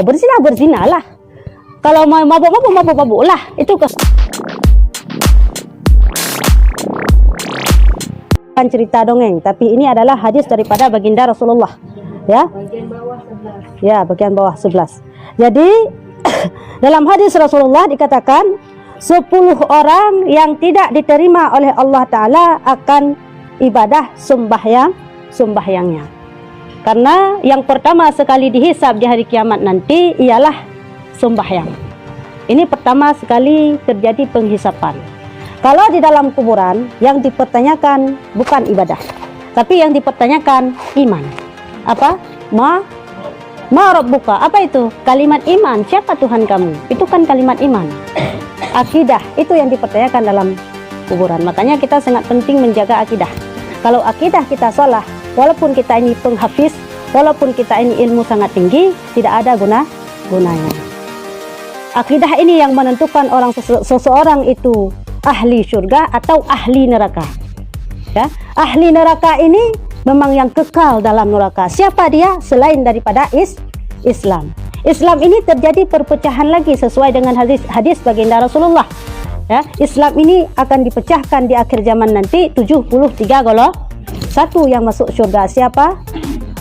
berzina lah. Kalau mau mabuk lah. Itu bukan cerita dongeng, tapi ini adalah hadis daripada baginda Rasulullah. Ya. Bagian bawah 11. Ya, bagian bawah 11. Jadi dalam hadis Rasulullah dikatakan 10 orang yang tidak diterima oleh Allah Ta'ala akan ibadah sembahyangnya. Karena yang pertama sekali dihisab di hari kiamat nanti ialah sembahyang. Ini pertama sekali terjadi penghisapan. Kalau di dalam kuburan yang dipertanyakan bukan ibadah, tapi yang dipertanyakan iman. Apa? Ma rabbuka. Apa itu? Kalimat iman. Siapa Tuhan kamu? Itu kan kalimat iman. Akidah itu yang dipertanyakan dalam kuburan. Makanya kita sangat penting menjaga akidah. Kalau akidah kita salah, walaupun kita ini penghafiz, walaupun kita ini ilmu sangat tinggi, tidak ada gunanya. Akidah ini yang menentukan seseorang itu ahli surga atau ahli neraka. Ya, ahli neraka ini memang yang kekal dalam neraka. Siapa dia selain daripada Islam? Islam ini terjadi perpecahan lagi sesuai dengan hadis baginda Rasulullah. Ya, Islam ini akan dipecahkan di akhir zaman nanti 73 golongan. Satu yang masuk surga siapa?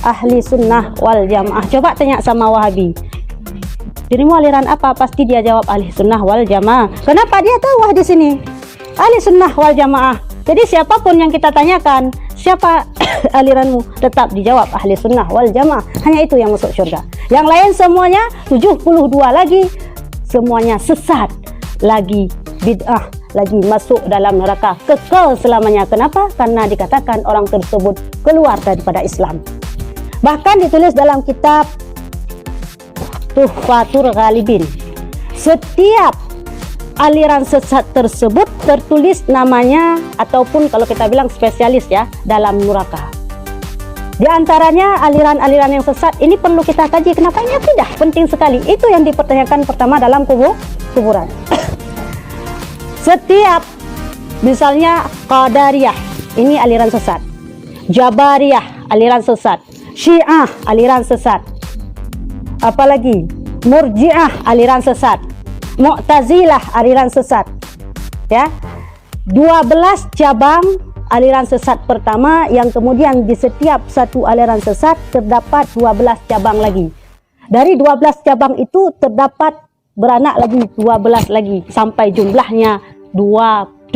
Ahli sunnah wal jamaah. Coba tanya sama Wahabi, dirimu aliran apa? Pasti dia jawab ahli sunnah wal jamaah. Kenapa dia tahu hadis ini? Ahli sunnah wal jamaah. Jadi siapapun yang kita tanyakan, siapa aliranmu? Tetap dijawab ahli sunnah wal jamaah. Hanya itu yang masuk surga. Yang lain semuanya 72 lagi semuanya sesat, lagi bid'ah, lagi masuk dalam neraka kekal selamanya. Kenapa? Karena dikatakan orang tersebut keluar daripada Islam. Bahkan ditulis dalam kitab Tuhfatul Ghalibin, setiap aliran sesat tersebut tertulis namanya, ataupun kalau kita bilang spesialis ya, dalam neraka. Di antaranya aliran-aliran yang sesat ini perlu kita kaji. Kenapa? Ini akidah penting sekali. Itu yang dipertanyakan pertama dalam kuburan. Setiap misalnya Qadariyah, ini aliran sesat. Jabariyah, aliran sesat. Syiah, aliran sesat. Apalagi Murji'ah, aliran sesat. Mu'tazilah, aliran sesat. Ya. 12 cabang aliran sesat pertama, yang kemudian di setiap satu aliran sesat terdapat 12 cabang lagi. Dari 12 cabang itu terdapat beranak lagi 12 lagi sampai jumlahnya 72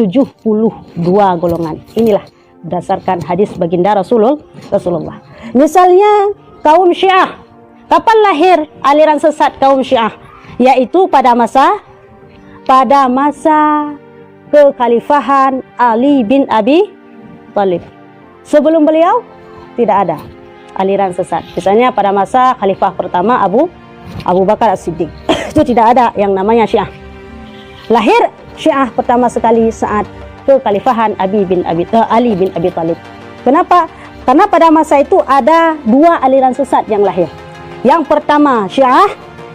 golongan. Inilah berdasarkan hadis baginda Rasulullah. Misalnya kaum Syiah. Kapan lahir aliran sesat kaum Syiah? Yaitu pada masa kekhalifahan Ali bin Abi Thalib. Sebelum beliau tidak ada aliran sesat. Misalnya pada masa khalifah pertama Abu Bakar As-Siddiq. Itu tidak ada yang namanya Syiah. Lahir Syiah pertama sekali saat kekhalifahan Ali bin Abi Thalib. Kenapa? Karena pada masa itu ada 2 aliran sesat yang lahir. Yang pertama Syiah,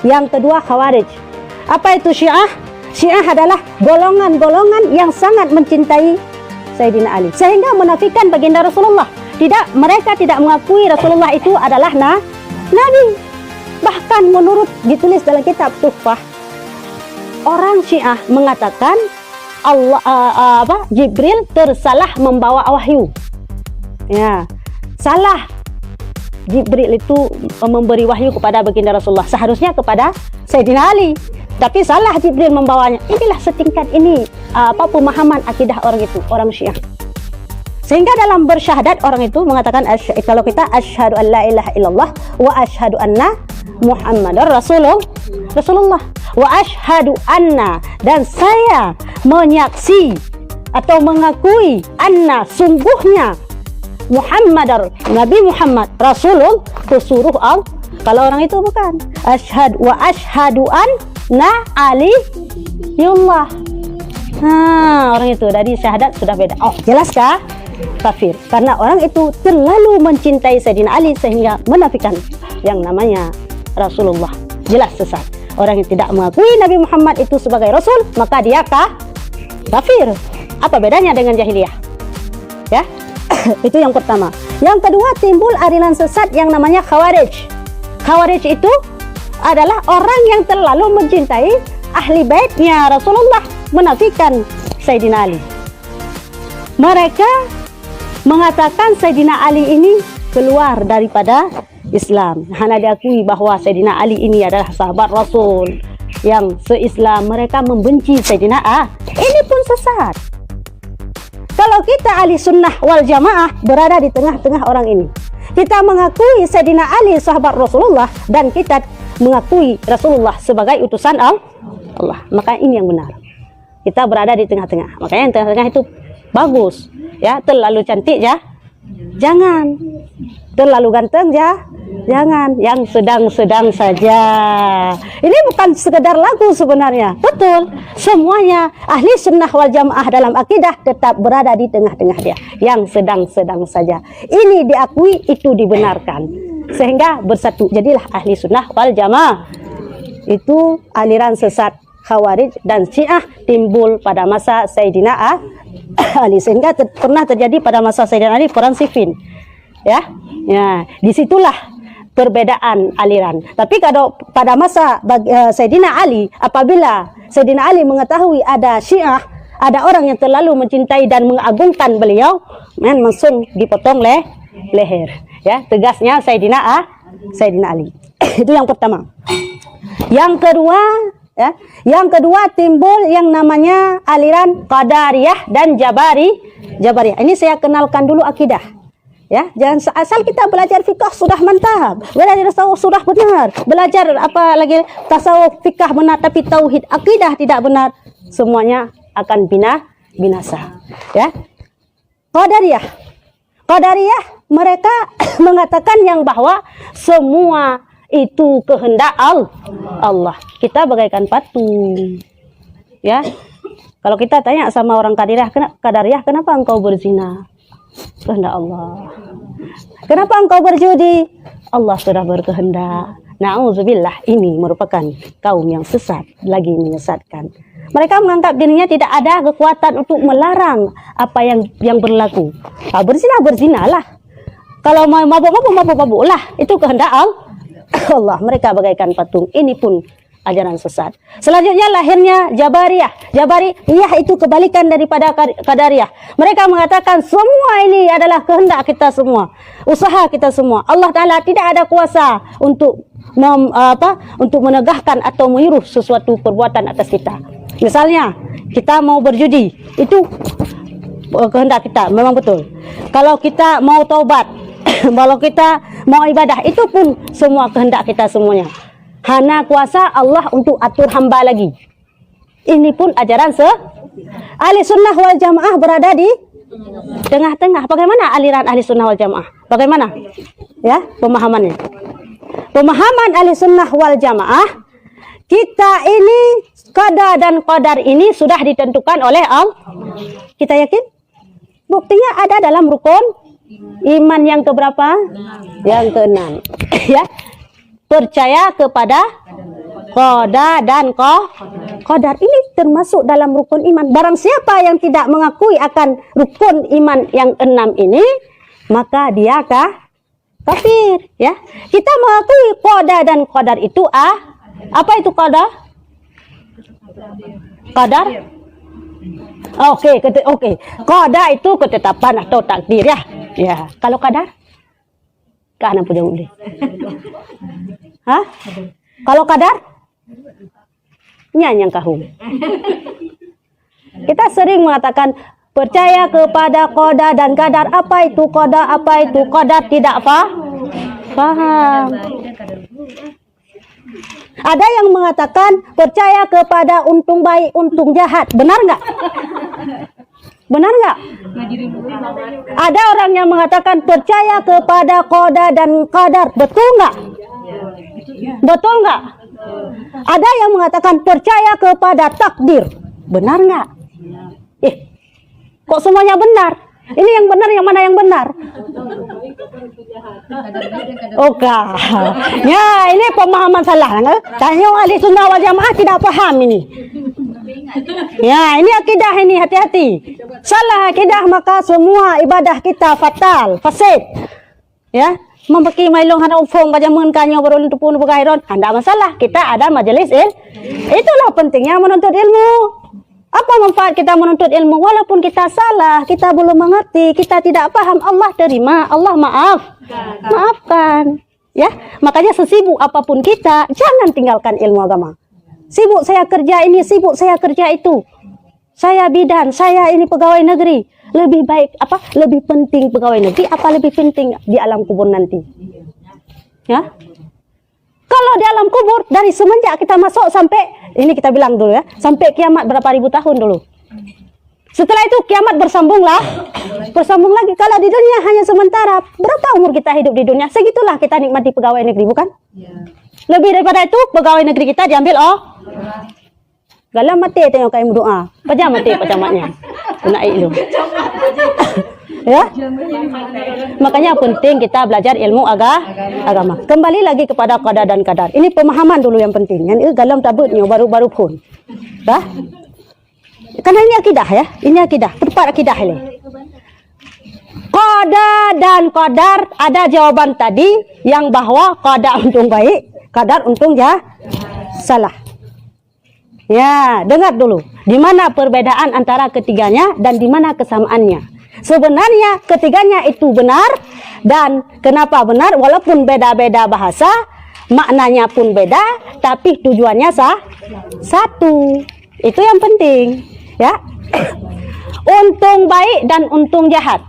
yang kedua Khawarij. Apa itu Syiah? Syiah adalah golongan-golongan yang sangat mencintai Sayyidina Ali, sehingga menafikan baginda Rasulullah. Mereka tidak mengakui Rasulullah itu adalah Nabi. Bahkan menurut ditulis dalam kitab Tuhfah, orang Syiah mengatakan Jibril tersalah membawa wahyu. Ya, salah. Jibril itu memberi wahyu kepada baginda Rasulullah, seharusnya kepada Sayyidina Ali, tapi salah Jibril membawanya. Inilah setingkat ini pemahaman akidah orang itu, orang Syiah. Sehingga dalam bersyahadat orang itu mengatakan, kalau kita asyhadu an la ilaha illallah wa asyhadu anna Muhammadar Rasulullah wa asyhadu anna, dan saya menyaksi atau mengakui anna, sungguhnya Nabi Muhammad Rasulullah, pesuruh Allah. Kalau orang itu bukan asyhadu anna aliyullah. Orang itu dari syahadat sudah beda. Jelaskah? Kafir. Karena orang itu terlalu mencintai Sayyidina Ali sehingga menafikan yang namanya Rasulullah. Jelas sesat. Orang yang tidak mengakui Nabi Muhammad itu sebagai Rasul, maka dia kafir. Apa bedanya dengan jahiliyah? Ya. Itu yang pertama. Yang kedua, timbul aliran sesat yang namanya Khawarij. Khawarij itu adalah orang yang terlalu mencintai ahli baitnya Rasulullah, menafikan Sayyidina Ali. Mereka mengatakan Sayyidina Ali ini keluar daripada Islam. Hanya diakui bahwa Sayyidina Ali ini adalah sahabat Rasul yang se-Islam. Mereka membenci Sayyidina A. Ini pun sesat. Kalau kita ahli sunnah wal jamaah berada di tengah-tengah orang ini, kita mengakui Sayyidina Ali sahabat Rasulullah dan kita mengakui Rasulullah sebagai utusan Allah, maka ini yang benar. Kita berada di tengah-tengah. Makanya yang tengah-tengah itu bagus, ya. Terlalu cantik ya, jangan. Terlalu ganteng ya, jangan. Yang sedang-sedang saja. Ini bukan sekedar lagu sebenarnya, betul. Semuanya ahli sunnah wal jamaah dalam akidah tetap berada di tengah-tengah dia. Yang sedang-sedang saja. Ini diakui, itu dibenarkan, sehingga bersatu. Jadilah ahli sunnah wal jamaah. Itu aliran sesat Khawarij dan Syiah timbul pada masa Sayyidina Ali, sehingga pernah terjadi pada masa Sayyidina Ali perang Siffin, ya. Disitulah perbedaan aliran. Tapi kalau pada masa Sayyidina Ali, apabila Sayyidina Ali mengetahui ada Syiah, ada orang yang terlalu mencintai dan mengagungkan beliau, langsung dipotong leher, ya. Tegasnya Sayyidina Ali. Itu yang pertama. Yang kedua timbul yang namanya aliran Qadariyah dan Jabariyah. Ini saya kenalkan dulu akidah. Ya, jangan asal kita belajar fikih sudah mantap, belajar tasawuf sudah benar, belajar apa lagi tasawuf fikih benar tapi tauhid akidah tidak benar, semuanya akan binasa. Ya. Qadariyah mereka mengatakan yang bahwa semua itu kehendak Allah. Kita bagaikan patung. Ya. Kalau kita tanya sama orang Qadariyah, kenapa engkau berzina? Kehendak Allah. Kenapa engkau berjudi? Allah sudah berkehendak. Na'udzubillah, ini merupakan kaum yang sesat, lagi menyesatkan. Mereka menganggap dirinya tidak ada kekuatan untuk melarang apa yang berlaku. Berzinalah. Kalau mau mabuk-mabuklah. Itu kehendak Allah. Mereka bagaikan patung. Ini pun ajaran sesat. Selanjutnya lahirnya Jabariyah itu kebalikan daripada Qadariyah. Mereka mengatakan semua ini adalah kehendak kita semua, usaha kita semua. Allah Ta'ala tidak ada kuasa untuk menegahkan atau menyuruh sesuatu perbuatan atas kita. Misalnya kita mau berjudi, itu kehendak kita, memang betul. Kalau kita mau taubat, kalau kita mau ibadah, itu pun semua kehendak kita semuanya. Hanya kuasa Allah untuk atur hamba lagi. Ini pun ajaran ahli sunnah wal jamaah berada di tengah-tengah. Bagaimana aliran ahli sunnah wal jamaah? Bagaimana? Ya, pemahamannya. Pemahaman ahli sunnah wal jamaah, kita ini qada dan qadar ini sudah ditentukan oleh Allah. Kita yakin? Buktinya ada dalam rukun iman yang keberapa? Yang keenam. Ya. Percaya kepada qada dan qadar, ini termasuk dalam rukun iman. Barang siapa yang tidak mengakui akan rukun iman yang 6 ini, maka dia kafir, ya. Kita mengakui qada dan qadar itu apa itu qada? Qadar? Oke. Qada itu ketetapan atau takdir, ya. Ya, kalau qadar? Kahana punya boleh. Hah? Kalau qadar? Nyanyang kahum. Kita sering mengatakan percaya kepada qada dan qadar. Apa itu qada? Apa itu qadar? Tidak paham. Ada yang mengatakan percaya kepada untung baik, untung jahat. Benar nggak? Benar nggak? Ada orang yang mengatakan percaya kepada qada dan qadar. Betul nggak? Betul nggak? Ada yang mengatakan percaya kepada takdir. Benar nggak? Kok semuanya benar? Ini yang benar, yang mana yang benar? Oke. Ya, ini pemahaman salah. Tanya ahli sunnah wal jamaah tidak paham ini. Ya, ini akidah ini, hati-hati. Salah akidah maka semua ibadah kita fatal, fasid. Ya, membeki mailong hana ufong bajamun kanyo baru tupun begairon. Anda masalah, kita ada majelis itulah pentingnya menuntut ilmu. Apa manfaat kita menuntut ilmu? Walaupun kita salah, kita belum mengerti, kita tidak paham, Allah terima, Allah maafkan. Ya, makanya sesibuk apapun kita, jangan tinggalkan ilmu agama. Sibuk saya kerja ini, sibuk saya kerja itu. Saya bidan, saya ini pegawai negeri. Lebih baik apa? Lebih penting pegawai negeri apa lebih penting di alam kubur nanti? Ya. Kalau di alam kubur dari semenjak kita masuk sampai ini kita bilang dulu ya, sampai kiamat berapa ribu tahun dulu. Setelah itu kiamat bersambung lagi. Kalau di dunia hanya sementara, berapa umur kita hidup di dunia? Segitulah kita nikmati pegawai negeri, bukan? Lebih daripada itu pegawai negeri kita diambil galam mati tengok kain doa. Pajam mati pacamatnya. Naik lu. Ya. Makanya penting kita belajar ilmu agama. Kembali lagi kepada qada dan qadar. Ini pemahaman dulu yang penting. Yang galam tabutnya baru-baru pun. Dah? Karena ini akidah ya. Ini akidah. Tepat akidah ini. Qada dan qadar ada jawaban tadi yang bahwa qada untung baik, qadar untung salah. Ya, dengar dulu. Di mana perbedaan antara ketiganya dan di mana kesamaannya? Sebenarnya ketiganya itu benar, dan kenapa benar? Walaupun beda-beda bahasa, maknanya pun beda, tapi tujuannya satu. Itu yang penting, ya. Untung baik dan untung jahat.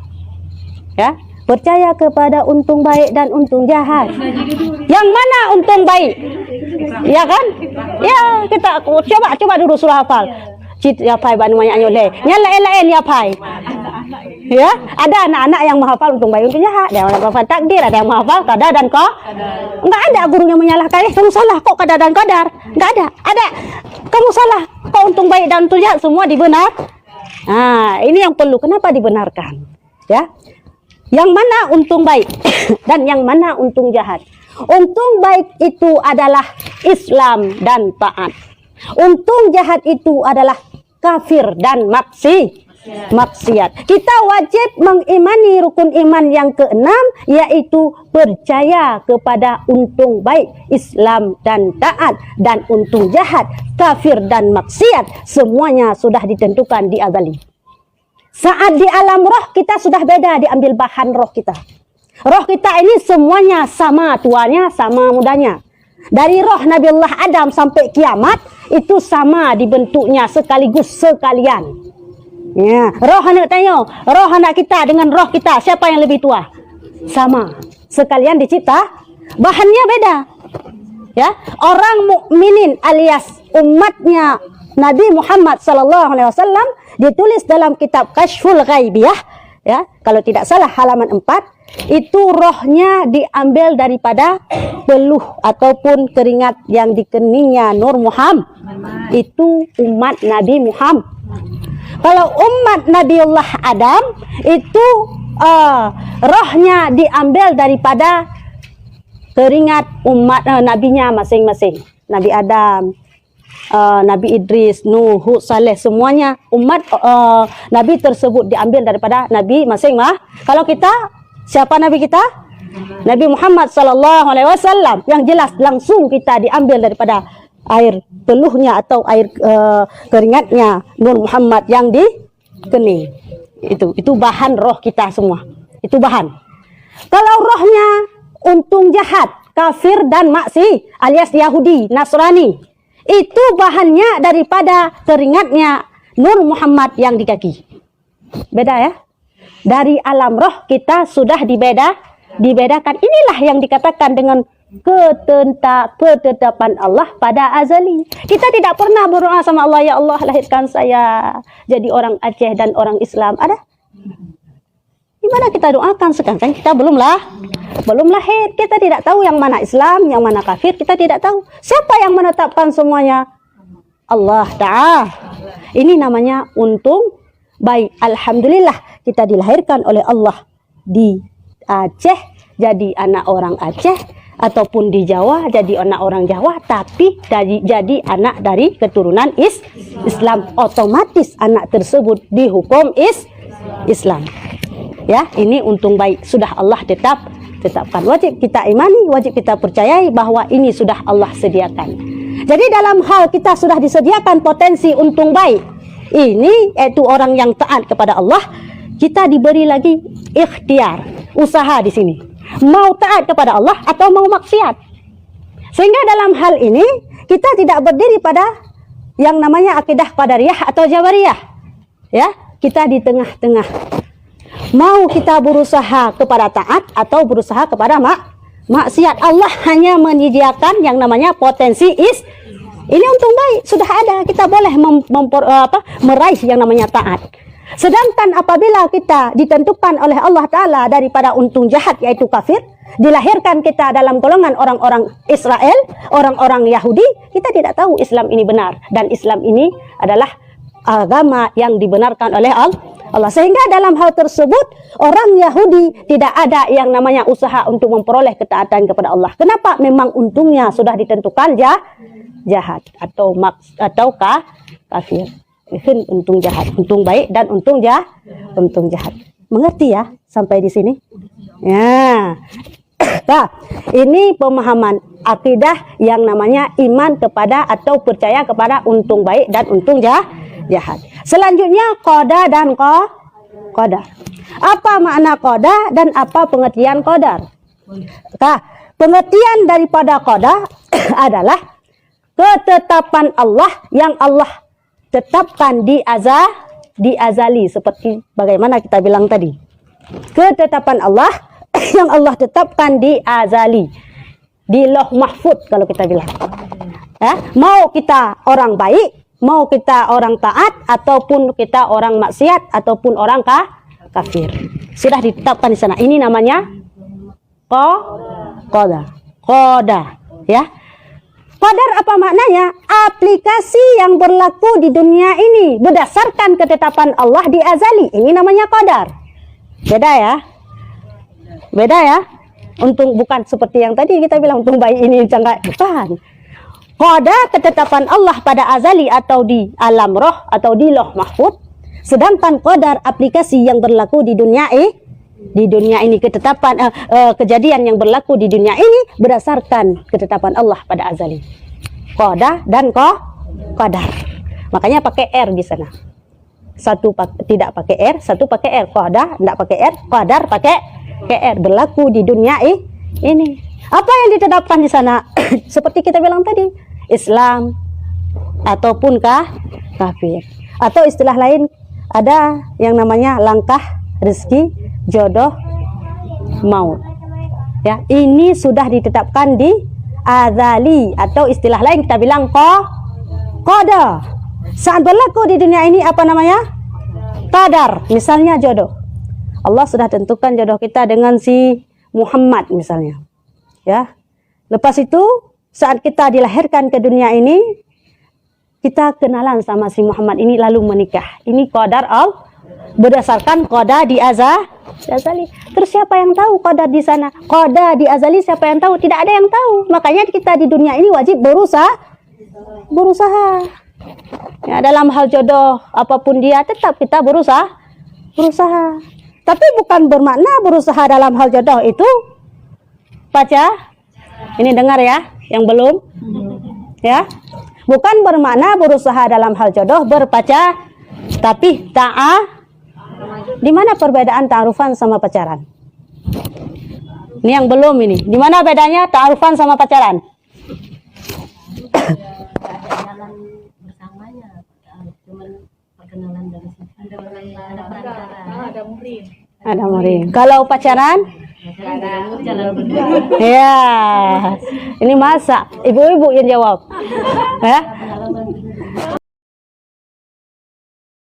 Ya, percaya kepada untung baik dan untung jahat. Yang mana untung baik? Ya kan? Ya, kita coba dulu surah hafal. Cit ya pai ban banyak nyole. Nyala lain ya pai. Ya, ada anak-anak yang menghafal untung baik untung jahat, ada yang menghafal takdir, ada yang menghafal qada dan enggak ada guru yang menyalahkan, kamu salah kok qada dan qadar. Enggak ada. Ada. Kamu salah kok untung baik dan untung jahat, semua dibenar. Nah, ini yang perlu, kenapa dibenarkan? Ya. Yang mana untung baik dan yang mana untung jahat? Untung baik itu adalah Islam dan taat. Untung jahat itu adalah kafir dan maksiat. Kita wajib mengimani rukun iman yang keenam, yaitu percaya kepada untung baik, Islam dan taat, dan untung jahat, kafir dan maksiat, semuanya sudah ditentukan di azali. Saat di alam roh kita sudah beda, diambil bahan roh kita. Roh kita ini semuanya sama tuanya, sama mudanya. Dari roh Nabi Allah Adam sampai kiamat itu sama dibentuknya sekalian. Ya, roh anak tanya, roh anak kita dengan roh kita siapa yang lebih tua? Sama, sekalian dicipta, bahannya beda. Ya, orang mukminin alias umatnya Nabi Muhammad SAW ditulis dalam kitab Kashful Ghaibiyah, ya, kalau tidak salah halaman 4. Itu rohnya diambil daripada peluh ataupun keringat yang di keningnya Nur Muhammad. Itu umat Nabi Muhammad. Kalau umat Nabiullah Adam itu rohnya diambil daripada keringat umat nabinya masing-masing. Nabi Adam, Nabi Idris, Nuh, Hud, Saleh, semuanya umat Nabi tersebut diambil daripada Nabi masing-masing. Kalau kita, siapa Nabi kita? Nabi Muhammad SAW. Yang jelas langsung kita diambil daripada air peluhnya atau air keringatnya Nur Muhammad yang di kening. Itu bahan roh kita semua. Itu bahan. Kalau rohnya untung jahat, kafir dan maksi alias Yahudi, Nasrani, itu bahannya daripada keringatnya Nur Muhammad yang di kaki. Beda ya? Dari alam roh kita sudah dibedakan. Inilah yang dikatakan dengan ketetapan Allah pada azali. Kita tidak pernah berdoa sama Allah, ya Allah lahirkan saya jadi orang Aceh dan orang Islam. Ada? Gimana kita doakan sekarang? Kita belum lahir. Kita tidak tahu yang mana Islam, yang mana kafir. Kita tidak tahu. Siapa yang menetapkan semuanya? Allah Ta'ala. Ini namanya untung baik. Alhamdulillah kita dilahirkan oleh Allah di Aceh jadi anak orang Aceh, ataupun di Jawa jadi anak orang Jawa, tapi jadi anak dari keturunan Islam. Otomatis anak tersebut dihukum Islam. Ya, ini untung baik sudah Allah tetapkan. Wajib kita imani, wajib kita percayai bahwa ini sudah Allah sediakan. Jadi dalam hal kita sudah disediakan potensi untung baik ini, yaitu orang yang taat kepada Allah, kita diberi lagi ikhtiar, usaha di sini. Mau taat kepada Allah atau mau maksiat. Sehingga dalam hal ini kita tidak berdiri pada yang namanya akidah qadariyah atau jabariyah. Ya, kita di tengah-tengah. Mau kita berusaha kepada taat atau berusaha kepada maksiat. Allah hanya menyediakan yang namanya potensi ini untung baik, sudah ada, kita boleh meraih yang namanya taat. Sedangkan apabila kita ditentukan oleh Allah Ta'ala daripada untung jahat, yaitu kafir, dilahirkan kita dalam golongan orang-orang Israel, orang-orang Yahudi, kita tidak tahu Islam ini benar, dan Islam ini adalah agama yang dibenarkan oleh Allah. Sehingga dalam hal tersebut orang Yahudi tidak ada yang namanya usaha untuk memperoleh ketaatan kepada Allah. Kenapa? Memang untungnya sudah ditentukan jahat atau kafir. Untung jahat, untung baik dan untung jahat. Mengerti ya sampai di sini? Ya. Nah, ini pemahaman akidah yang namanya iman kepada atau percaya kepada untung baik dan untung jahat. Selanjutnya qada dan qadar. Apa makna qada dan apa pengertian qadar? Nah, pengertian daripada qada adalah ketetapan Allah yang Allah tetapkan di azali, seperti bagaimana kita bilang tadi. Ketetapan Allah yang Allah tetapkan di azali, di Lauh Mahfud kalau kita bilang. Mau kita orang baik, mau kita orang taat, ataupun kita orang maksiat, ataupun orang kafir, sudah ditetapkan di sana. Ini namanya qada, ya. Qadar apa maknanya? Aplikasi yang berlaku di dunia ini berdasarkan ketetapan Allah di azali. Ini namanya qadar. Beda ya? Beda ya? Untung bukan seperti yang tadi kita bilang untung baik ini enggak, bukan. Qada ketetapan Allah pada azali atau di alam roh atau di Lauh Mahfud. Sedangkan qadar aplikasi yang berlaku di dunia ini, ketetapan kejadian yang berlaku di dunia ini berdasarkan ketetapan Allah pada azali. Qada dan qadar. Makanya pakai R di sana. Satu tidak pakai R, satu pakai R. Qada tidak pakai R, qadar pakai R. Berlaku di dunia ini. Apa yang ditetapkan di sana? Seperti kita bilang tadi, Islam ataupun kafir. Atau istilah lain ada yang namanya langkah, rezeki, jodoh, maut. Ya, ini sudah ditetapkan di azali, atau istilah lain kita bilang qada. Saat berlaku di dunia ini apa namanya? Qadar. Misalnya jodoh. Allah sudah tentukan jodoh kita dengan si Muhammad misalnya. Ya. Lepas itu saat kita dilahirkan ke dunia ini, kita kenalan sama si Muhammad ini lalu menikah. Ini qadar Allah. Berdasarkan qada di azali. Terus siapa yang tahu qada di sana? Qada di azali siapa yang tahu? Tidak ada yang tahu. Makanya kita di dunia ini wajib berusaha. Ya, dalam hal jodoh apapun dia tetap kita berusaha. Tapi bukan bermakna berusaha dalam hal jodoh itu baca. Ini dengar ya, yang belum. Ya. Bukan bermakna berusaha dalam hal jodoh berpacar, tapi di mana perbedaan ta'arufan sama pacaran? Ini yang belum ini. Di mana bedanya ta'arufan sama pacaran? Ada murid. Kalau pacaran? Ya. Ini masa ibu-ibu yang jawab. Ya.